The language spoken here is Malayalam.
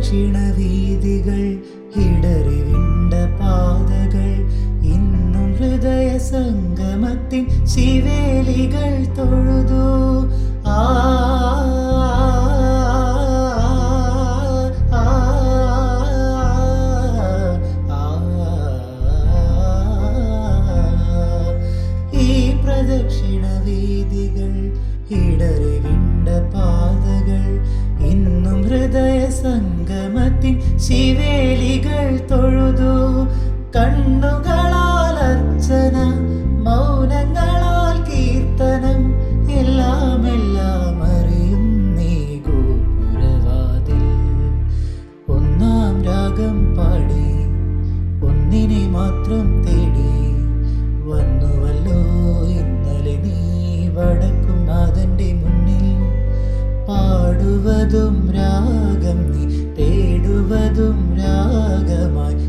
പ്രദക്ഷിണ വീതികൾ ഇടറി വിണ്ട പാതകൾ ഇന്നും ഹൃദയ സംഗമത്തിൻ ശിവേലികൾ തൊഴുതു. ആ പ്രദക്ഷിണ വീതികൾ ഇടറി വിണ്ട പാതകൾ ഇന്നും ഹൃദയ സംഗമത്തിൻ ശിവേലികൾ തൊഴുതു. കണ്ണുകളാൽ അർച്ചന, മൗനങ്ങളാൽ കീർത്തനം, എല്ലാം എല്ലാം അറിയും നീ ഗോപുരവാതിൽ. ഒന്നാം രാഗം പാടി ഒന്നിനെ മാത്രം തേടി വന്നുവല്ലോ ഇന്നലെ നീ വടക്കും നാഥന്റെ മുന്നിൽ. പാടുവതും രാഗം നീ, തേടുവതും രാഗമായി